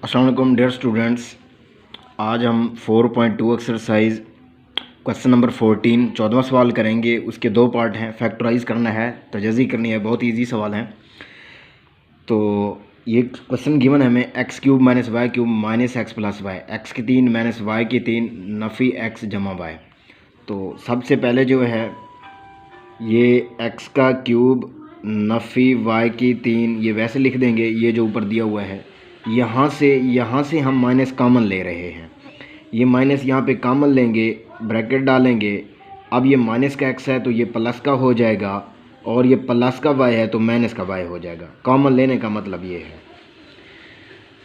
अस्सलाम वालेकुम dear students. आज हम 4.2 एक्सरसाइज क्वेश्चन नंबर 14 14वां सवाल करेंगे। उसके दो पार्ट हैं, फैक्टराइज करना है, तजज़ी करनी है। बहुत इजी सवाल हैं। तो ये क्वेश्चन गिवन है हमें x cube minus y cube minus x plus y, x की 3 माइनस वाई की 3 नफ़ी एक्स जमा वाई। तो सबसे पहले जो है ये एक्स का क्यूब नफ़ी वाई की 3 ये वैसे लिख देंगे। ये जो ऊपर दिया हुआ है यहाँ से हम माइनस कॉमन ले रहे हैं। ये माइनस यहाँ पे कॉमन लेंगे, ब्रैकेट डालेंगे। अब ये माइनस का एक्स है तो ये प्लस का हो जाएगा, और ये प्लस का वाई है तो माइनस का वाई हो जाएगा। कॉमन लेने का मतलब ये है।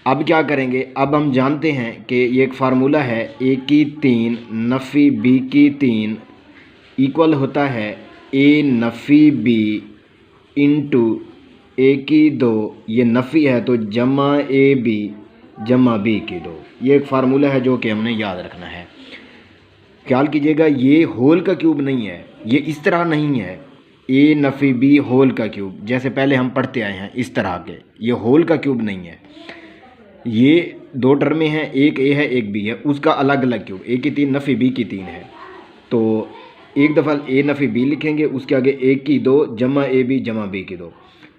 अब क्या करेंगे, अब हम जानते हैं कि ये एक फार्मूला है, ए की 3 नफ़ी बी की 3 इक्वल होता है ए नफ़ी बी इंटू ए की 2, ये नफ़ी है तो जमा ए बी जमा बी की 2। ये एक फार्मूला है जो कि हमने याद रखना है। ख्याल कीजिएगा, ये होल का क्यूब नहीं है, ये इस तरह नहीं है ए नफ़ी बी होल का क्यूब जैसे पहले हम पढ़ते आए हैं इस तरह के। ये होल का क्यूब नहीं है। ये दो टर्में हैं, एक ए है एक बी है, उसका अलग अलग क्यूब। ए की 3 नफ़ी बी की 3 है तो एक दफ़ा ए नफ़ी बी लिखेंगे, उसके आगे ए की 2 जमा ए बी जमा बी की 2।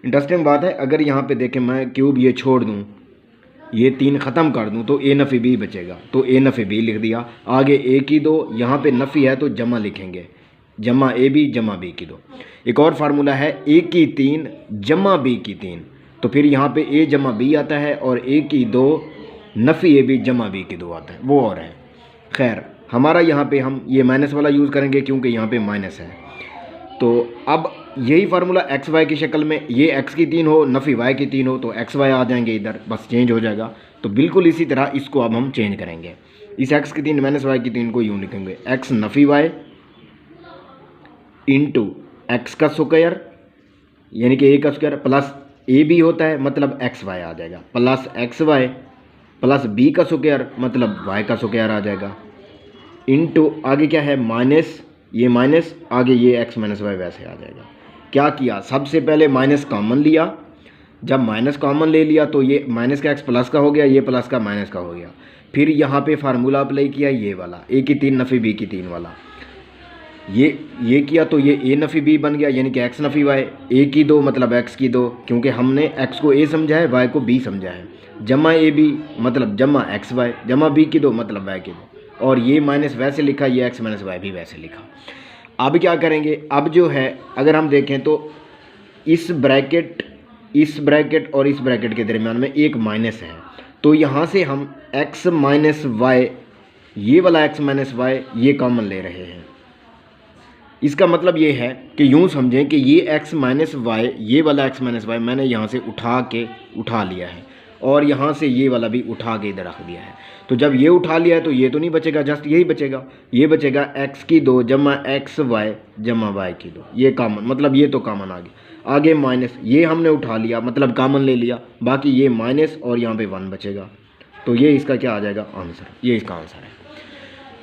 इंटरेस्टिंग बात है, अगर यहाँ पे देखें मैं क्यूब ये छोड़ दूँ, ये 3 ख़त्म कर दूँ तो ए नफ़ी बी बचेगा, तो ए नफ़ी बी लिख दिया। आगे ए की 2, यहाँ पे नफ़ी है तो जमा लिखेंगे, जमा ए बी जमा बी की 2। एक और फार्मूला है ए की 3 जमा बी की 3, तो फिर यहाँ पे ए जमा बी आता है और ए की 2 नफ़ी ए बी जमा बी की 2 आता है, वो और है। खैर, हमारा यहाँ पे हम ये माइनस वाला यूज़ करेंगे क्योंकि यहाँ पे माइनस है। तो अब यही फार्मूला एक्स वाई की शक्ल में, ये एक्स की 3 हो नफ़ी वाई की 3 हो तो एक्स वाई आ जाएंगे इधर, बस चेंज हो जाएगा। तो बिल्कुल इसी तरह इसको अब हम चेंज करेंगे। इस एक्स की 3 माइनस वाई की 3 को यूँ लिखेंगे, एक्स नफ़ी वाई इंटू एक्स का स्क्वायर यानी कि ए का स्क्वायर प्लस ए बी होता है मतलब एक्स वाई आ जाएगा, plus x y plus b का स्क्वायर मतलब वाई का स्क्वायर आ जाएगा, इंटू आगे क्या है माइनस, ये माइनस आगे ये एक्स माइनस वाई वैसे आ जाएगा। क्या किया, सबसे पहले माइनस कॉमन लिया। जब माइनस कॉमन ले लिया तो ये माइनस का एक्स प्लस का हो गया, ये प्लस का माइनस का हो गया। फिर यहाँ पे फार्मूला अप्लाई किया, ये वाला ए की 3 नफ़ी बी की 3 वाला, ये किया तो ये ए नफ़ी बी बन गया यानी कि एक्स नफ़ी वाई। ए की 2 मतलब एक्स की 2, क्योंकि हमने एक्स को ए समझा है वाई को बी समझा है। जमा ए बी मतलब जमा एक्स वाई, जमा बी की 2 मतलब वाई की 2, और ये माइनस वैसे लिखा, ये एक्स माइनस वाई भी वैसे लिखा। अब क्या करेंगे, अब जो है अगर हम देखें तो इस ब्रैकेट और इस ब्रैकेट के दरमियान में एक माइनस है, तो यहाँ से हम x माइनस वाई, ये वाला x माइनस वाई ये कॉमन ले रहे हैं। इसका मतलब ये है कि यूँ समझें कि ये x माइनस वाई, ये वाला x माइनस वाई मैंने यहाँ से उठा लिया है, और यहाँ से ये वाला भी उठा के इधर रख दिया है। तो जब ये उठा लिया है तो ये तो नहीं बचेगा, जस्ट यही बचेगा। ये बचेगा x की 2 जमा एक्स वाई जमा वाई की 2, ये कॉमन मतलब ये तो कॉमन आ गया। आगे माइनस, ये हमने उठा लिया मतलब कॉमन ले लिया, बाकी ये माइनस और यहाँ पे 1 बचेगा। तो ये इसका क्या आ जाएगा आंसर, ये इसका आंसर है।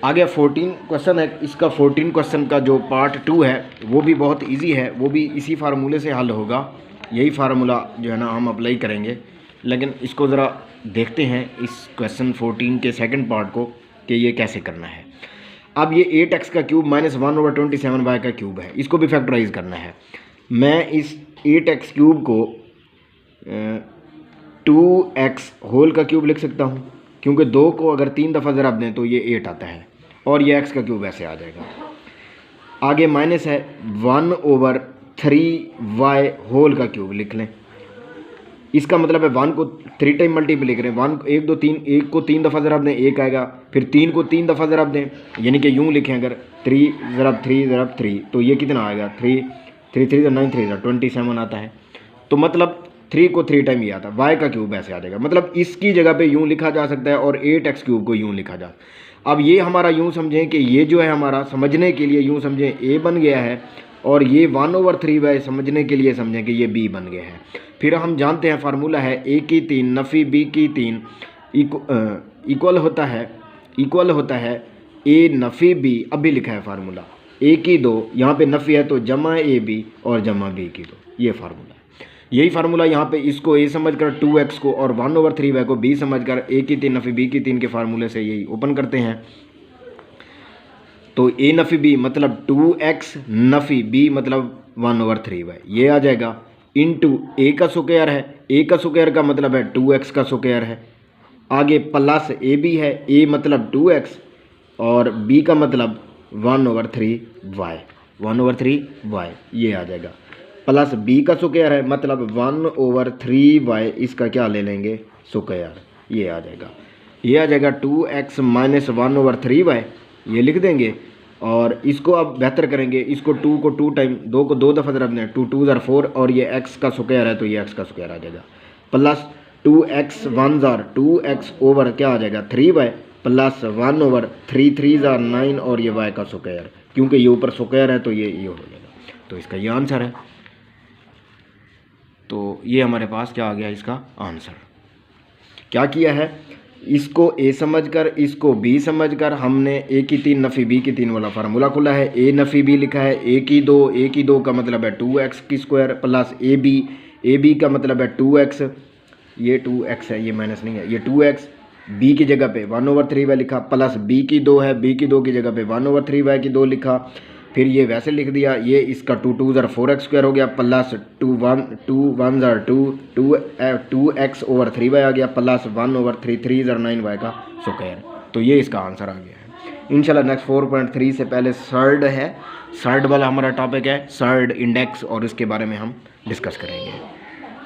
आगे 14 क्वेश्चन है, इसका 14 क्वेश्चन का जो पार्ट 2 है वो भी बहुत इजी है, वो भी इसी फार्मूले से हल होगा। यही फार्मूला जो है ना हम अप्लाई करेंगे, लेकिन इसको ज़रा देखते हैं इस क्वेश्चन 14 के सेकंड पार्ट को कि ये कैसे करना है। अब ये 8x का क्यूब माइनस 1/27y का क्यूब है, इसको भी फैक्टराइज करना है। मैं इस 8x क्यूब को 2x होल का क्यूब लिख सकता हूँ, क्योंकि 2 को अगर 3 दफ़ा ज़रब दें तो ये 8 आता है, और ये x का क्यूब ऐसे आ जाएगा। आगे माइनस है 1/3y होल का क्यूब लिख लें। इसका मतलब है 1 को 3 टाइम मल्टीप्लाई करें, 1 1 2 3, 1 को 3 दफ़ा ज़रब दें 1 आएगा, फिर 3 को 3 दफ़ा ज़रब दें, यानी कि यूँ लिखें अगर 3 ज़रब 3 ज़रब 3 तो ये कितना आएगा 3 3 3 9 3 27 आता है। तो मतलब 3 को 3 टाइम ये आता है, वाई का क्यूब ऐसे आ जाएगा। मतलब इसकी जगह पे यूँ लिखा जा सकता है और 8x क्यूब को यूँ लिखा जा। अब ये हमारा यूँ समझें कि ये जो है हमारा समझने के लिए यूँ समझें a बन गया है, और ये 1/3y समझने के लिए समझें कि ये b बन गया है। फिर हम जानते हैं फार्मूला है a की 3 नफ़ी b की 3 इक्वल होता है a नफ़ी b, अब भी लिखा है फार्मूला a की 2, यहाँ पे नफ़ी है तो जमा a b और जमा b की 2, ये फार्मूला है। यही फार्मूला यहाँ पे इसको ए समझकर 2x को और 1/3y को b समझकर a की 3 नफ़ी b की 3 के फार्मूले से यही ओपन करते हैं। तो a नफ़ी b मतलब 2x नफ़ी b मतलब 1/3y ये आ जाएगा। इनटू a का स्क्वायर है, a का स्क्वायर का मतलब है 2x का स्क्वायर है, आगे प्लस ए बी है, a मतलब 2x और b का मतलब 1/3y 1/3y ये आ जाएगा। प्लस b का स्क्वायर है मतलब 1/3y इसका क्या ले लेंगे स्क्वायर, ये आ जाएगा। ये आ जाएगा 2x माइनस 1/3y ये लिख देंगे। और इसको अब बेहतर करेंगे, इसको 2 को 2 टाइम 2 को 2 दफ़ा ज़रा दें, 2 2 ज़ार 4 और ये x का स्क्वायर है तो ये x का स्क्वायर आ जाएगा। प्लस 2x 1 ज़ार 2x ओवर क्या आ जाएगा 3y प्लस 1/3 3 ज़ार 9 और ये y का स्क्वायर, क्योंकि ये ऊपर स्क्वायर है तो ये हो जाएगा। तो इसका ये आंसर है। तो ये हमारे पास क्या आ गया इसका आंसर। क्या किया है, इसको a समझकर इसको b समझकर हमने a की 3 नफ़ी b की 3 वाला फार्मूला खोला है। a नफ़ी b लिखा है a की 2 का मतलब है 2x की स्क्वायर प्लस ए बी का मतलब है 2x, ये 2x है ये माइनस नहीं है, ये 2x b की जगह पे 1/3y लिखा प्लस b की 2 है, b की 2 की जगह पे 1/3y की 2 लिखा, फिर ये वैसे लिख दिया, ये इसका 2 2 ज़ार 4x स्क्वायर हो गया प्लस 2 1 ज़ार 2x/3y आ गया प्लस 1/3 3 ज़ार 9y का स्क्वायर। तो ये इसका आंसर आ गया है। इंशाल्लाह नेक्स्ट 4.3 से पहले सर्ड है, सर्ड वाला हमारा टॉपिक है सर्ड इंडेक्स और इसके बारे में हम डिस्कस करेंगे।